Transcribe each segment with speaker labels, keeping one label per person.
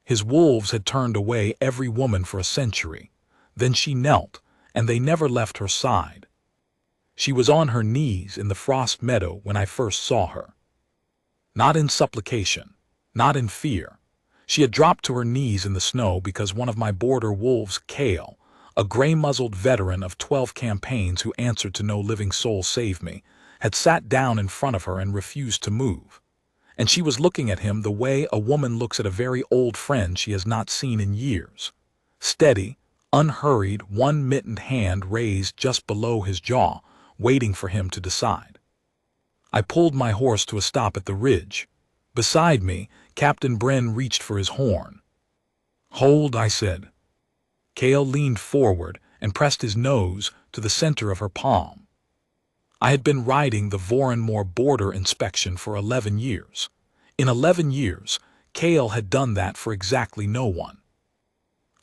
Speaker 1: His wolves had turned away every woman for a century. Then she knelt, and they never left her side. She was on her knees in the frost meadow when I first saw her. Not in supplication, not in fear. She had dropped to her knees in the snow because one of my border wolves, Kale, a gray-muzzled veteran of 12 campaigns who answered to no living soul save me, had sat down in front of her and refused to move. And she was looking at him the way a woman looks at a very old friend she has not seen in years. Steady, unhurried, one mittened hand raised just below his jaw, waiting for him to decide. I pulled my horse to a stop at the ridge. Beside me, Captain Bren reached for his horn. "Hold," I said. Kale leaned forward and pressed his nose to the center of her palm. I had been riding the Voronmore border inspection for 11 years. In 11 years, Kale had done that for exactly no one.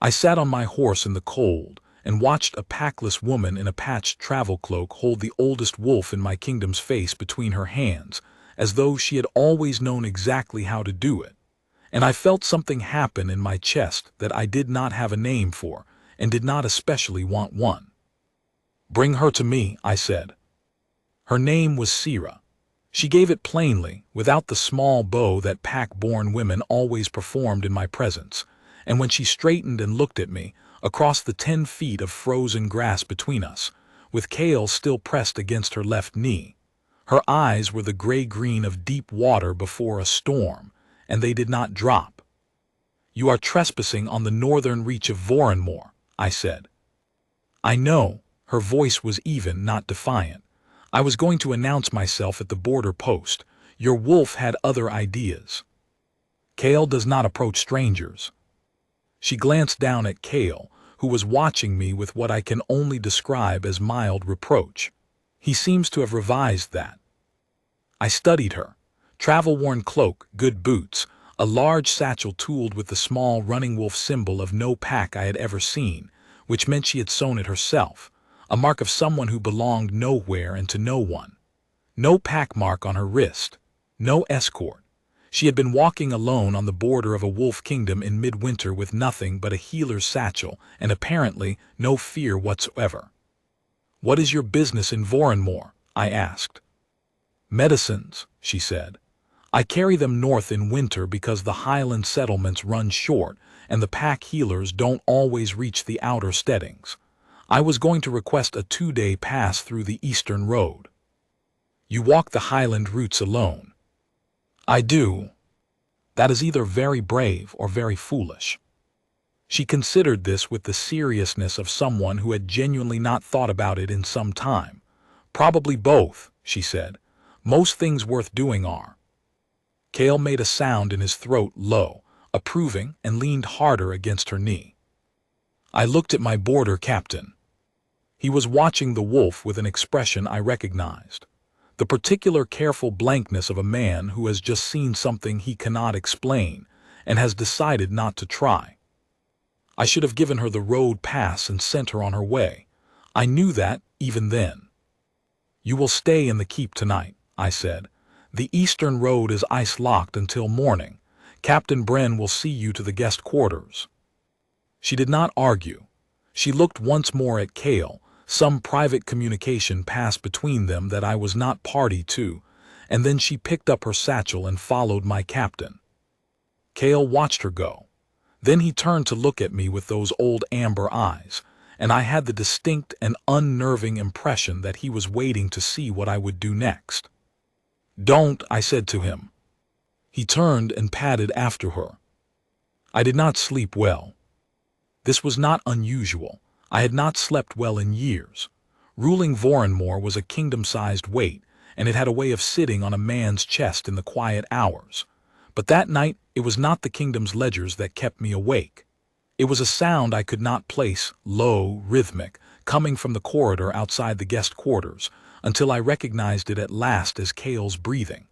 Speaker 1: I sat on my horse in the cold and watched a packless woman in a patched travel cloak hold the oldest wolf in my kingdom's face between her hands, as though she had always known exactly how to do it. And I felt something happen in my chest that I did not have a name for, and did not especially want one. "Bring her to me," I said. Her name was Sira. She gave it plainly, without the small bow that pack-born women always performed in my presence, and when she straightened and looked at me, across the 10 feet of frozen grass between us, with Kale still pressed against her left knee, her eyes were the gray-green of deep water before a storm, and they did not drop. "You are trespassing on the northern reach of Voronmore," I said. "I know." Her voice was even, not defiant. "I was going to announce myself at the border post. Your wolf had other ideas. Kale does not approach strangers." She glanced down at Kale, who was watching me with what I can only describe as mild reproach. He seems to have revised that. I studied her. Travel-worn cloak, good boots, a large satchel tooled with the small running wolf symbol of no pack I had ever seen, which meant she had sewn it herself, a mark of someone who belonged nowhere and to no one. No pack mark on her wrist, no escort. She had been walking alone on the border of a wolf kingdom in midwinter with nothing but a healer's satchel and apparently no fear whatsoever. "What is your business in Voronmore?" I asked. "Medicines," she said. "I carry them north in winter because the highland settlements run short and the pack healers don't always reach the outer steadings. I was going to request a 2-day pass through the Eastern Road." "You walk the highland routes alone?" "I do." "That is either very brave or very foolish." She considered this with the seriousness of someone who had genuinely not thought about it in some time. "Probably both," she said. "Most things worth doing are." Kale made a sound in his throat, low, approving, and leaned harder against her knee. I looked at my border captain. He was watching the wolf with an expression I recognized. The particular careful blankness of a man who has just seen something he cannot explain and has decided not to try. I should have given her the road pass and sent her on her way. I knew that even then. "You will stay in the keep tonight," I said. "The Eastern Road is ice-locked until morning. Captain Bren will see you to the guest quarters." She did not argue. She looked once more at Kale. Some private communication passed between them that I was not party to, and then she picked up her satchel and followed my captain. Kale watched her go. Then he turned to look at me with those old amber eyes, and I had the distinct and unnerving impression that he was waiting to see what I would do next. "Don't," I said to him. He turned and padded after her. I did not sleep well. This was not unusual. I had not slept well in years. Ruling Voronmore was a kingdom-sized weight, and it had a way of sitting on a man's chest in the quiet hours. But that night it was not the kingdom's ledgers that kept me awake. It was a sound I could not place, low, rhythmic, coming from the corridor outside the guest quarters, until I recognized it at last as Kale's breathing.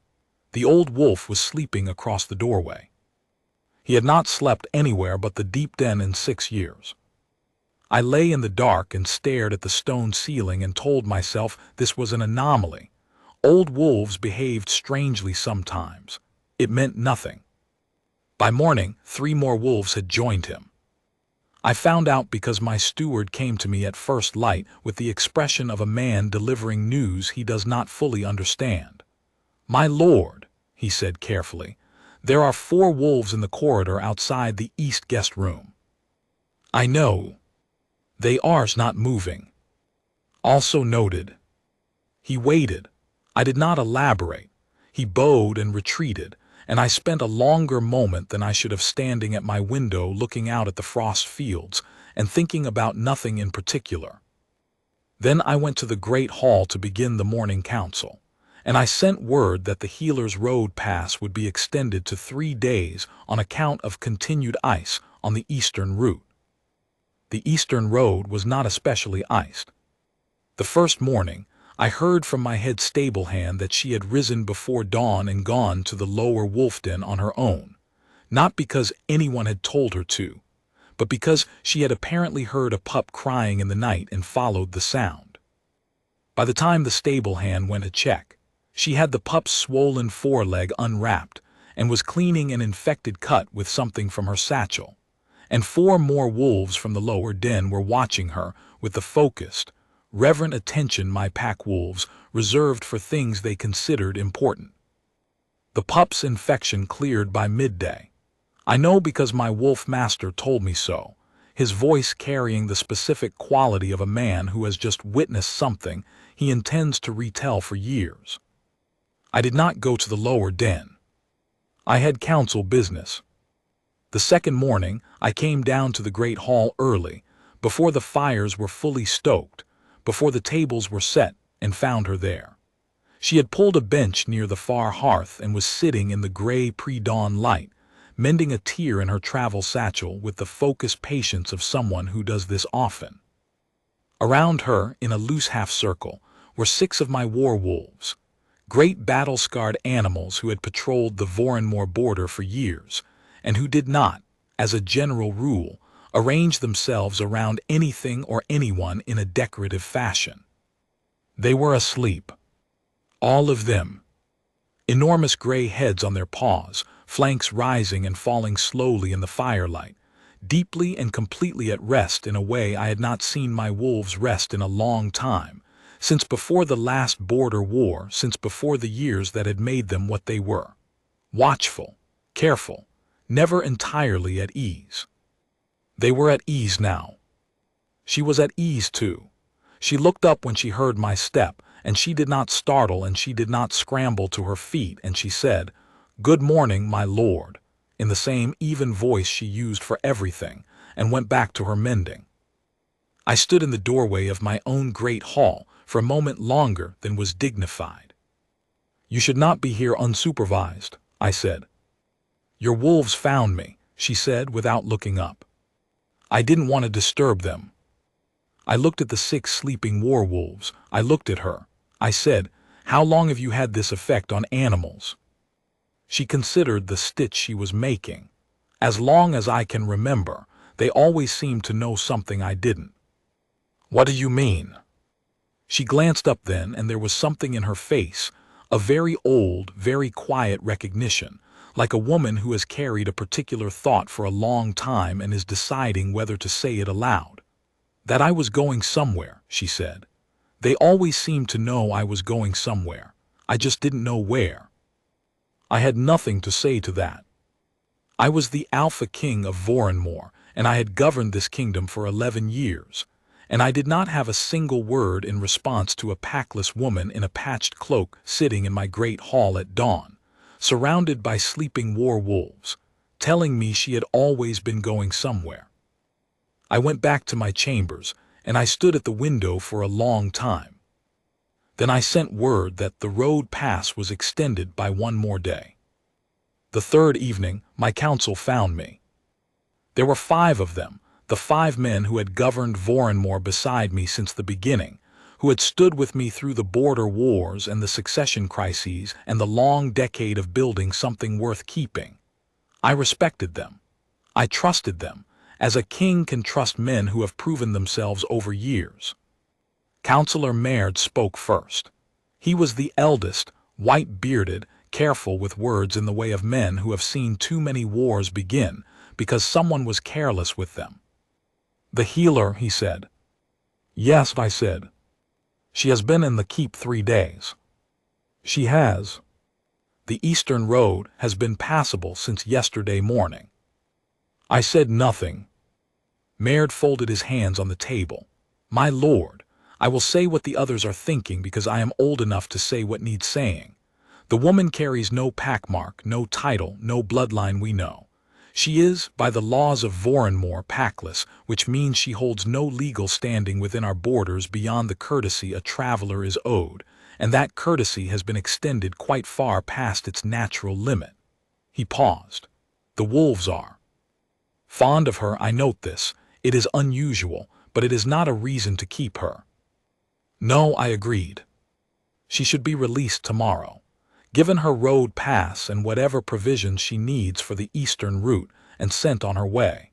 Speaker 1: The old wolf was sleeping across the doorway. He had not slept anywhere but the deep den in 6 years. I lay in the dark and stared at the stone ceiling and told myself this was an anomaly. Old wolves behaved strangely sometimes. It meant nothing. By morning, 3 more wolves had joined him. I found out because my steward came to me at first light with the expression of a man delivering news he does not fully understand. "My lord," he said carefully, "there are 4 wolves in the corridor outside the east guest room." "I know. They are's not moving." "Also noted." He waited. I did not elaborate. He bowed and retreated, and I spent a longer moment than I should have standing at my window looking out at the frost fields and thinking about nothing in particular. Then I went to the great hall to begin the morning council, and I sent word that the Healer's Road Pass would be extended to 3 days on account of continued ice on the eastern route. The eastern road was not especially iced. The first morning, I heard from my head stable hand that she had risen before dawn and gone to the lower wolf den on her own, not because anyone had told her to, but because she had apparently heard a pup crying in the night and followed the sound. By the time the stable hand went to check, she had the pup's swollen foreleg unwrapped and was cleaning an infected cut with something from her satchel, and 4 more wolves from the lower den were watching her with the focused, reverent attention my pack wolves reserved for things they considered important. The pup's infection cleared by midday. I know because my wolf master told me so, his voice carrying the specific quality of a man who has just witnessed something he intends to retell for years. I did not go to the lower den. I had council business. The second morning, I came down to the great hall early, before the fires were fully stoked, before the tables were set, and found her there. She had pulled a bench near the far hearth and was sitting in the gray pre-dawn light, mending a tear in her travel satchel with the focused patience of someone who does this often. Around her, in a loose half-circle, were 6 of my war wolves, great battle-scarred animals who had patrolled the Voronmore border for years, and who did not, as a general rule, arrange themselves around anything or anyone in a decorative fashion. They were asleep. All of them. Enormous gray heads on their paws, flanks rising and falling slowly in the firelight, deeply and completely at rest in a way I had not seen my wolves rest in a long time, since before the last border war, since before the years that had made them what they were. Watchful, careful, never entirely at ease. They were at ease now. She was at ease too. She looked up when she heard my step, and she did not startle and she did not scramble to her feet, and she said, "Good morning, my lord," in the same even voice she used for everything, and went back to her mending. I stood in the doorway of my own great hall for a moment longer than was dignified. "You should not be here unsupervised," I said. "Your wolves found me," she said without looking up. "I didn't want to disturb them." I looked at the 6 sleeping war wolves. I looked at her. I said, "How long have you had this effect on animals?" She considered the stitch she was making. "As long as I can remember, they always seemed to know something I didn't." "What do you mean?" She glanced up then, and there was something in her face, a very old, very quiet recognition, like a woman who has carried a particular thought for a long time and is deciding whether to say it aloud. "That I was going somewhere," she said. "They always seemed to know I was going somewhere. I just didn't know where." I had nothing to say to that. I was the Alpha King of Voronmore, and I had governed this kingdom for 11 years, and I did not have a single word in response to a packless woman in a patched cloak sitting in my great hall at dawn, surrounded by sleeping war wolves, telling me she had always been going somewhere. I went back to my chambers, and I stood at the window for a long time. Then I sent word that the road pass was extended by 1 more day. The 3rd evening, my council found me. There were 5 of them, the 5 men who had governed Voronmore beside me since the beginning, who had stood with me through the border wars and the succession crises and the long decade of building something worth keeping. I respected them. I trusted them, as a king can trust men who have proven themselves over years. Councillor Maird spoke first. He was the eldest, white-bearded, careful with words in the way of men who have seen too many wars begin because someone was careless with them. "The healer," he said. "Yes," I said. "She has been in the keep 3 days." "She has. The eastern road has been passable since yesterday morning." I said nothing. Maird folded his hands on the table. "My lord, I will say what the others are thinking because I am old enough to say what needs saying. The woman carries no packmark, no title, no bloodline we know. She is, by the laws of Voronmor, packless, which means she holds no legal standing within our borders beyond the courtesy a traveler is owed, and that courtesy has been extended quite far past its natural limit." He paused. "The wolves are fond of her, I note this. It is unusual, but it is not a reason to keep her." "No," I agreed. "She should be released tomorrow, given her road pass and whatever provisions she needs for the eastern route, and sent on her way."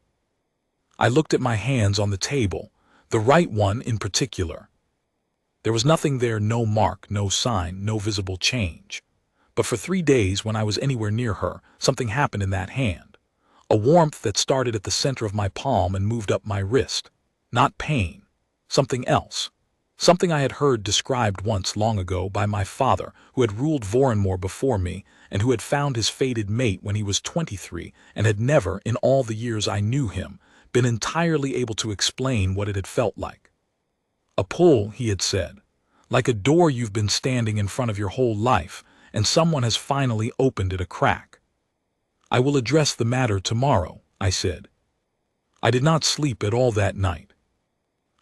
Speaker 1: I looked at my hands on the table, the right one in particular. There was nothing there, no mark, no sign, no visible change. But for 3 days, when I was anywhere near her, something happened in that hand. A warmth that started at the center of my palm and moved up my wrist. Not pain. Something else. Something I had heard described once long ago by my father, who had ruled Voronmor before me, and who had found his fated mate when he was 23, and had never, in all the years I knew him, been entirely able to explain what it had felt like. "A pull," he had said. "Like a door you've been standing in front of your whole life, and someone has finally opened it a crack." "I will address the matter tomorrow," I said. I did not sleep at all that night.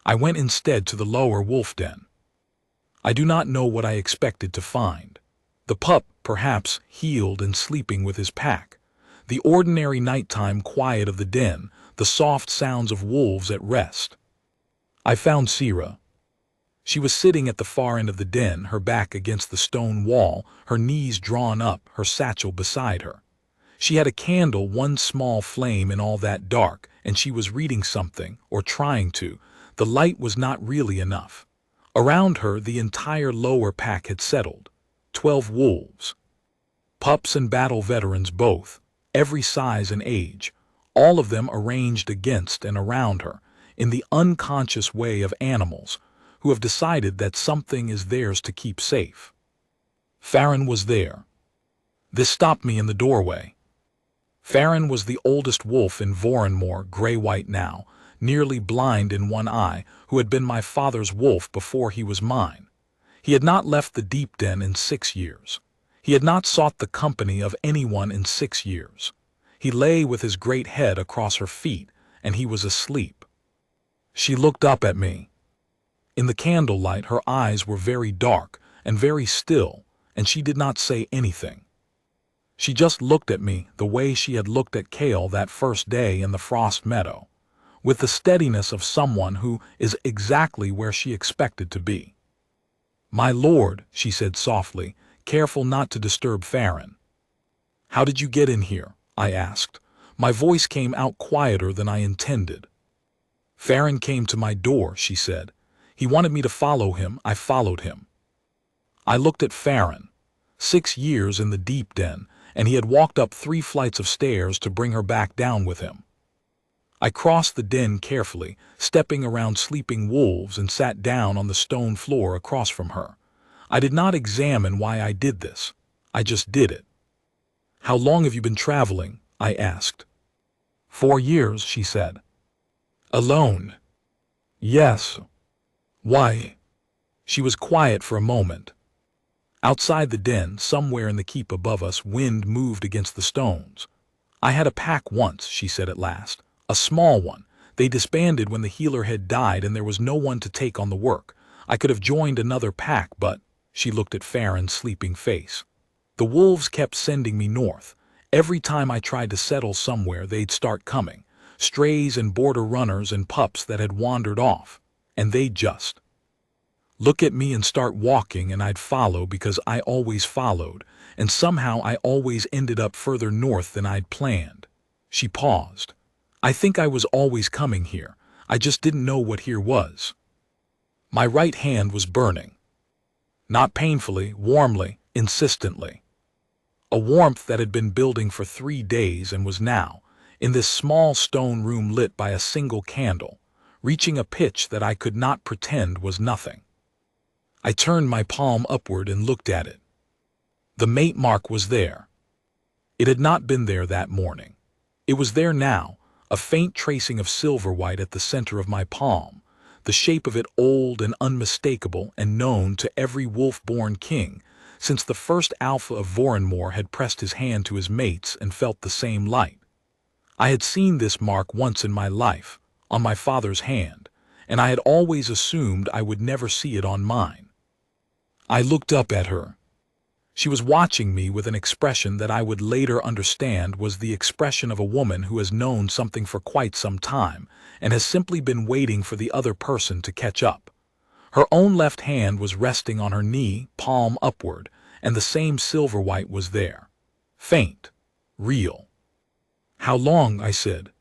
Speaker 1: I went instead to the lower wolf den. I do not know what I expected to find. The pup, perhaps, healed and sleeping with his pack. The ordinary nighttime quiet of the den, the soft sounds of wolves at rest. I found Sira. She was sitting at the far end of the den, her back against the stone wall, her knees drawn up, her satchel beside her. She had a candle, one small flame in all that dark, and she was reading something, or trying to. The light was not really enough. Around her, the entire lower pack had settled. 12 wolves. Pups and battle veterans both, every size and age, all of them arranged against and around her, in the unconscious way of animals who have decided that something is theirs to keep safe. Farron was there. This stopped me in the doorway. Farron was the oldest wolf in Voronmor, gray-white now, nearly blind in one eye, who had been my father's wolf before he was mine. He had not left the deep den in 6 years. He had not sought the company of anyone in 6 years. He lay with his great head across her feet, and he was asleep. She looked up at me. In the candlelight, her eyes were very dark and very still, and she did not say anything. She just looked at me the way she had looked at Kale that first day in the frost meadow, with the steadiness of someone who is exactly where she expected to be. "My lord," she said softly, careful not to disturb Farron. "How did you get in here?" I asked. My voice came out quieter than I intended. "Farron came to my door," she said. "He wanted me to follow him. I followed him." I looked at Farron. 6 years in the deep den, and he had walked up 3 flights of stairs to bring her back down with him. I crossed the den carefully, stepping around sleeping wolves, and sat down on the stone floor across from her. I did not examine why I did this. I just did it. "How long have you been traveling?" I asked. 4 years, she said. "Alone?" "Yes." "Why?" She was quiet for a moment. Outside the den, somewhere in the keep above us, wind moved against the stones. "I had a pack once," she said at last. "A small one. They disbanded when the healer had died and there was no one to take on the work. I could have joined another pack, but—" she looked at Farron's sleeping face. "The wolves kept sending me north. Every time I tried to settle somewhere, they'd start coming. Strays and border runners and pups that had wandered off. And they'd just look at me and start walking, and I'd follow because I always followed, and somehow I always ended up further north than I'd planned." She paused. "I think I was always coming here. I just didn't know what here was." My right hand was burning. Not painfully, warmly, insistently. a warmth that had been building for 3 days and was now, in this small stone room lit by a single candle, reaching a pitch that I could not pretend was nothing. I turned my palm upward and looked at it. The mate mark was there. It had not been there that morning. It was there now, a faint tracing of silver white at the center of my palm, the shape of it old and unmistakable and known to every wolf-born king, since the first alpha of Voronmor had pressed his hand to his mate's and felt the same light. I had seen this mark once in my life, on my father's hand, and I had always assumed I would never see it on mine. I looked up at her. She was watching me with an expression that I would later understand was the expression of a woman who has known something for quite some time and has simply been waiting for the other person to catch up. Her own left hand was resting on her knee, palm upward, and the same silver white was there. Faint. Real. "How long?" I said.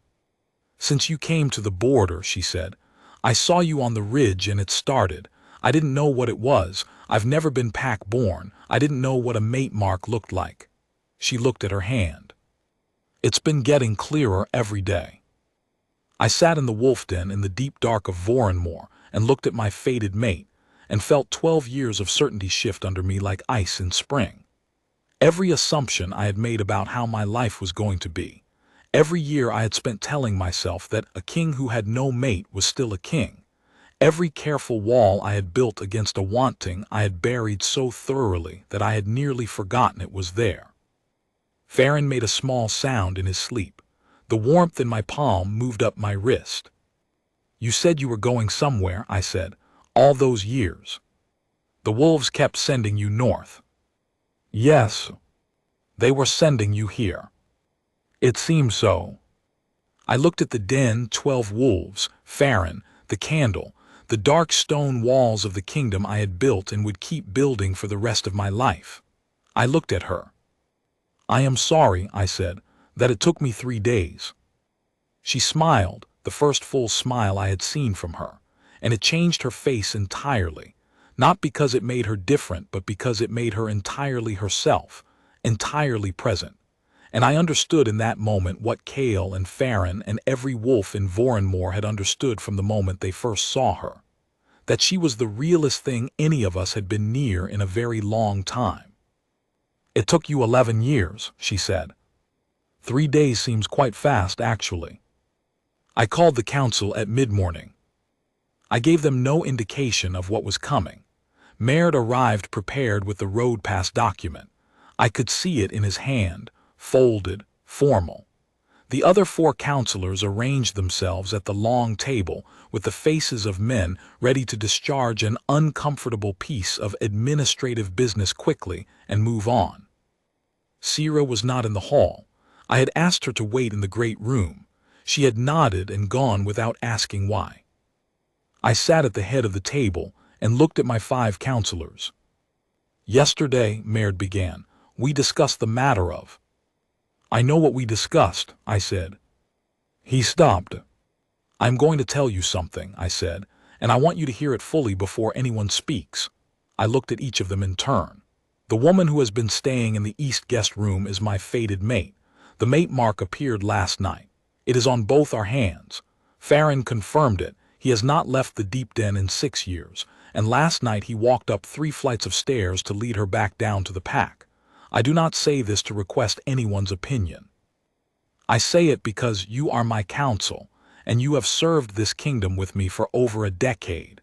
Speaker 1: "Since you came to the border," she said. "I saw you on the ridge and it started. I didn't know what it was. I've never been pack-born. I didn't know what a mate mark looked like." She looked at her hand. "It's been getting clearer every day." I sat in the wolf den in the deep dark of Voronmor and looked at my fated mate, and felt 12 years of certainty shift under me like ice in spring. Every assumption I had made about how my life was going to be, every year I had spent telling myself that a king who had no mate was still a king, every careful wall I had built against a wanting I had buried so thoroughly that I had nearly forgotten it was there. Farron made a small sound in his sleep. The warmth in my palm moved up my wrist. "You said you were going somewhere," I said, "all those years. The wolves kept sending you north." "Yes. They were sending you here." "It seems so." I looked at the den, 12 wolves, Farron, the candle, the dark stone walls of the kingdom I had built and would keep building for the rest of my life. I looked at her. "I am sorry," I said, "that it took me 3 days." She smiled, the first full smile I had seen from her, and it changed her face entirely, not because it made her different, but because it made her entirely herself, entirely present. And I understood in that moment what Kale and Farron and every wolf in Voronmor had understood from the moment they first saw her, that she was the realest thing any of us had been near in a very long time. "It took you 11 years, she said. 3 days seems quite fast, actually." I called the council at mid-morning. I gave them no indication of what was coming. Maird arrived prepared with the road pass document. I could see it in his hand, folded, formal. The other 4 councillors arranged themselves at the long table with the faces of men ready to discharge an uncomfortable piece of administrative business quickly and move on. Sira was not in the hall. I had asked her to wait in the great room. She had nodded and gone without asking why. I sat at the head of the table and looked at my 5 councillors. "Yesterday," Maird began, "we discussed the matter of—" "I know what we discussed," I said. He stopped. "I'm going to tell you something," I said, "and I want you to hear it fully before anyone speaks." I looked at each of them in turn. "The woman who has been staying in the east guest room is my fated mate. The mate mark appeared last night. It is on both our hands. Farron confirmed it. He has not left the deep den in 6 years, and last night he walked up 3 flights of stairs to lead her back down to the pack. I do not say this to request anyone's opinion. I say it because you are my counsel, and you have served this kingdom with me for over a decade,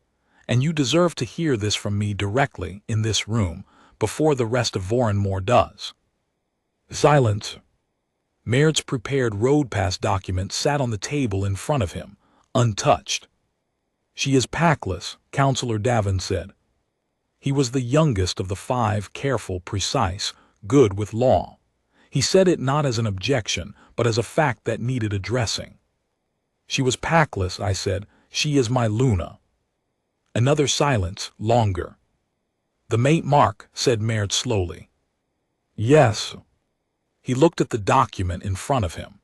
Speaker 1: and you deserve to hear this from me directly in this room before the rest of Voronmor does." Silence. Maird's prepared road pass document sat on the table in front of him, untouched. "She is packless," Councillor Davin said. He was the youngest of the 5, careful, precise, good with law. He said it not as an objection, but as a fact that needed addressing. "She was packless," I said. "She is my Luna." Another silence, longer. "The mate mark," said Maird slowly. "Yes." He looked at the document in front of him.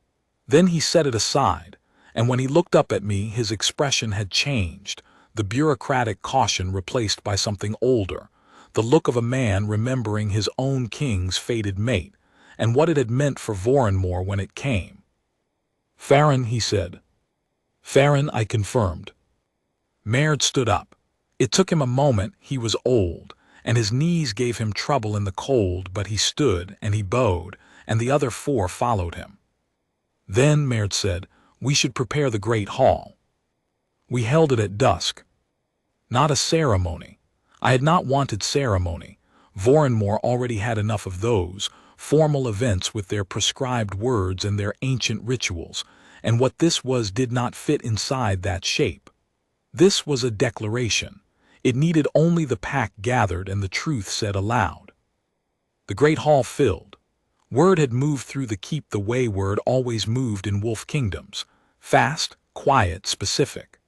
Speaker 1: Then he set it aside, and when he looked up at me his expression had changed, the bureaucratic caution replaced by something older, the look of a man remembering his own king's fated mate, and what it had meant for Voronmor when it came. "Farron," he said. "Farron," I confirmed. Maird stood up. It took him a moment. He was old, and his knees gave him trouble in the cold, but he stood, and he bowed, and the other four followed him. "Then," Maird said, "we should prepare the great hall." We held it at dusk. Not a ceremony. I had not wanted ceremony. Voronmor already had enough of those, formal events with their prescribed words and their ancient rituals, and what this was did not fit inside that shape. This was a declaration. It needed only the pack gathered and the truth said aloud. The great hall filled. Word had moved through the keep the way word always moved in wolf kingdoms. Fast, quiet, specific.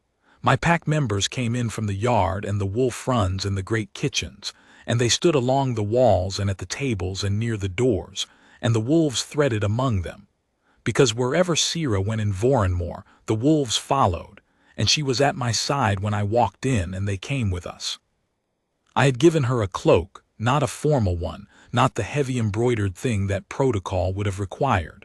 Speaker 1: My pack members came in from the yard and the wolf runs in the great kitchens, and they stood along the walls and at the tables and near the doors, and the wolves threaded among them. Because wherever Sira went in Voronmor, the wolves followed, and she was at my side when I walked in and they came with us. I had given her a cloak, not a formal one, not the heavy embroidered thing that protocol would have required.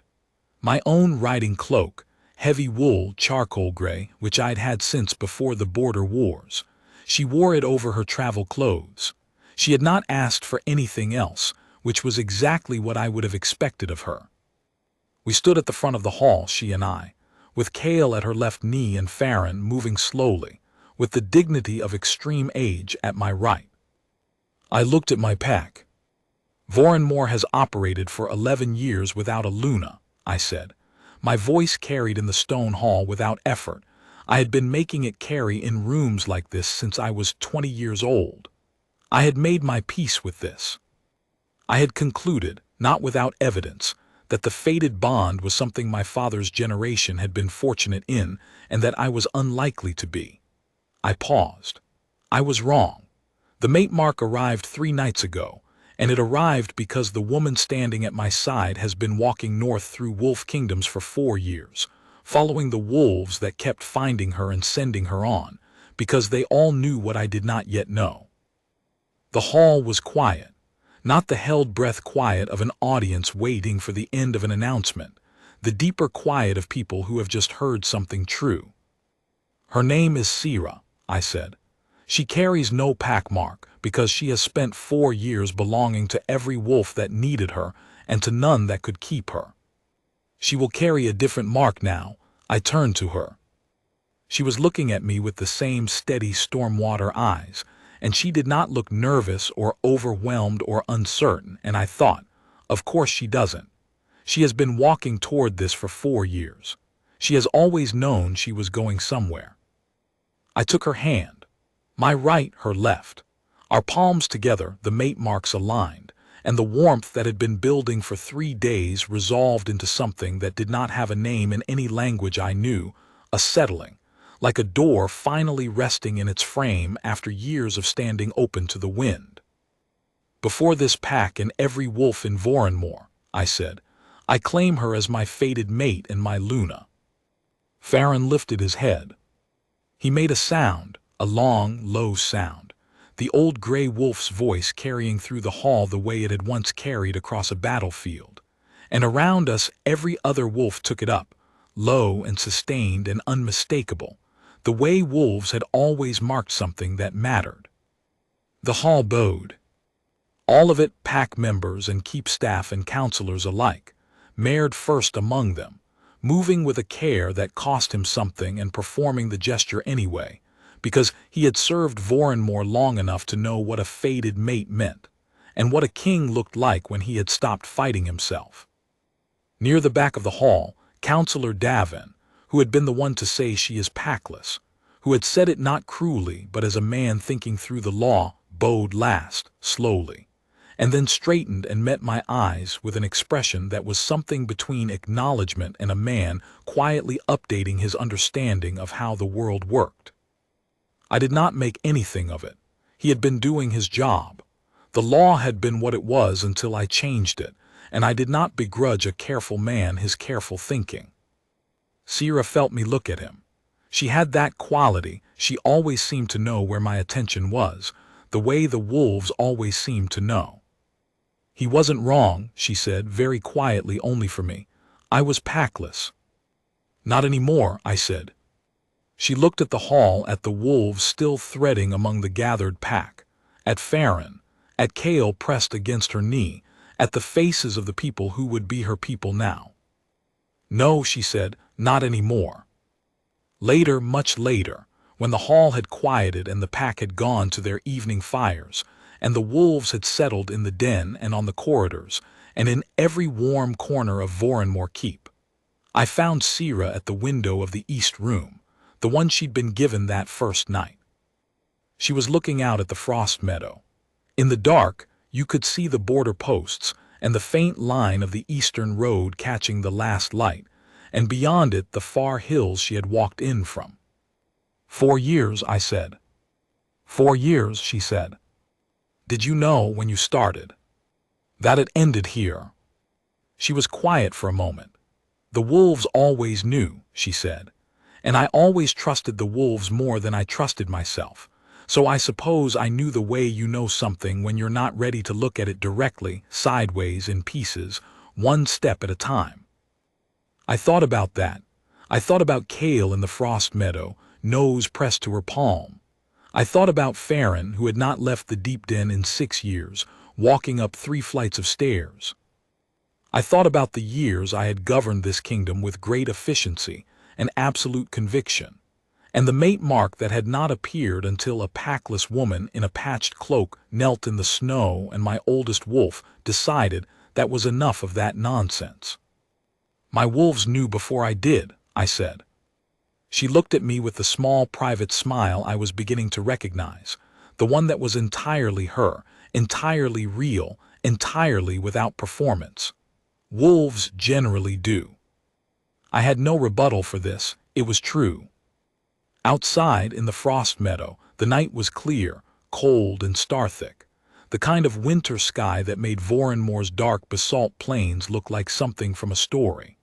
Speaker 1: My own riding cloak, heavy wool, charcoal gray, which I'd had since before the border wars. She wore it over her travel clothes. She had not asked for anything else, which was exactly what I would have expected of her. We stood at the front of the hall, she and I, with Kale at her left knee and Farron moving slowly, with the dignity of extreme age at my right. I looked at my pack. "Voronmor has operated for 11 years without a Luna," I said. My voice carried in the stone hall without effort. I had been making it carry in rooms like this since I was 20 years old. I had made my peace with this. I had concluded, not without evidence, that the fated bond was something my father's generation had been fortunate in, and that I was unlikely to be. I paused. I was wrong. The mate mark arrived 3 nights ago, and it arrived because the woman standing at my side has been walking north through wolf kingdoms for 4 years, following the wolves that kept finding her and sending her on, because they all knew what I did not yet know. The hall was quiet, not the held breath quiet of an audience waiting for the end of an announcement, the deeper quiet of people who have just heard something true. "Her name is Sira," I said. "She carries no pack mark because she has spent 4 years belonging to every wolf that needed her and to none that could keep her. She will carry a different mark now." I turned to her. She was looking at me with the same steady stormwater eyes, and she did not look nervous or overwhelmed or uncertain, and I thought, of course she doesn't. She has been walking toward this for 4 years. She has always known she was going somewhere. I took her hand. My right, her left. Our palms together, the mate marks aligned, and the warmth that had been building for 3 days resolved into something that did not have a name in any language I knew, a settling, like a door finally resting in its frame after years of standing open to the wind. "Before this pack and every wolf in Voronmor," I said, "I claim her as my fated mate and my Luna." Farron lifted his head. He made a sound, a long, low sound, the old gray wolf's voice carrying through the hall the way it had once carried across a battlefield. And around us every other wolf took it up, low and sustained and unmistakable, the way wolves had always marked something that mattered. The hall bowed. All of it, pack members and keep staff and counselors alike, Maird first among them, moving with a care that cost him something and performing the gesture anyway, because he had served Voronmor long enough to know what a fated mate meant, and what a king looked like when he had stopped fighting himself. Near the back of the hall, Counselor Davin, who had been the one to say she is packless, who had said it not cruelly but as a man thinking through the law, bowed last, slowly, and then straightened and met my eyes with an expression that was something between acknowledgement and a man quietly updating his understanding of how the world worked. I did not make anything of it. He had been doing his job. The law had been what it was until I changed it, and I did not begrudge a careful man his careful thinking. Sira felt me look at him. She had that quality. She always seemed to know where my attention was, the way the wolves always seemed to know. He wasn't wrong, she said, very quietly only for me. I was packless. Not anymore, I said. She looked at the hall, at the wolves still threading among the gathered pack, at Farron, at Cale pressed against her knee, at the faces of the people who would be her people now. No, she said, not anymore. Later, much later, when the hall had quieted and the pack had gone to their evening fires, and the wolves had settled in the den and on the corridors, and in every warm corner of Voronmore Keep, I found Sira at the window of the east room, the one she'd been given that first night. She was looking out at the frost meadow. In the dark, you could see the border posts and the faint line of the eastern road catching the last light, and beyond it the far hills she had walked in from. 4 years, I said. 4 years, she said. Did you know when you started that it ended here? She was quiet for a moment. The wolves always knew, she said, and I always trusted the wolves more than I trusted myself. So I suppose I knew the way you know something when you're not ready to look at it directly, sideways, in pieces, one step at a time. I thought about that. I thought about Cale in the frost meadow, nose pressed to her palm. I thought about Farron, who had not left the deep den in 6 years, walking up 3 flights of stairs. I thought about the years I had governed this kingdom with great efficiency and absolute conviction, and the mate mark that had not appeared until a packless woman in a patched cloak knelt in the snow and my oldest wolf decided that was enough of that nonsense. My wolves knew before I did, I said. She looked at me with the small private smile I was beginning to recognize, the one that was entirely her, entirely real, entirely without performance. Wolves generally do. I had no rebuttal for this, it was true. Outside, in the frost meadow, the night was clear, cold and star-thick, the kind of winter sky that made Voronmore's dark basalt plains look like something from a story.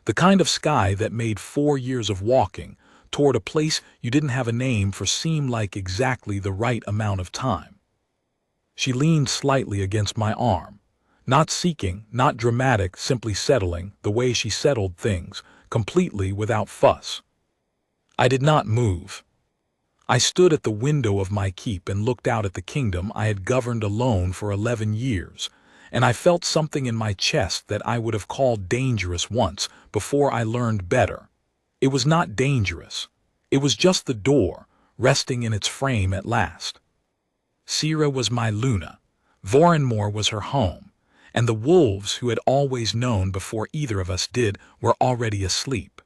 Speaker 1: The kind of sky that made 4 years of walking toward a place you didn't have a name for seem like exactly the right amount of time. She leaned slightly against my arm, not seeking, not dramatic, simply settling, the way she settled things, completely without fuss. I did not move. I stood at the window of my keep and looked out at the kingdom I had governed alone for 11 years, and I felt something in my chest that I would have called dangerous once before I learned better. It was not dangerous. It was just the door, resting in its frame at last. Sira was my Luna. Voronmore was her home, and the wolves who had always known before either of us did were already asleep.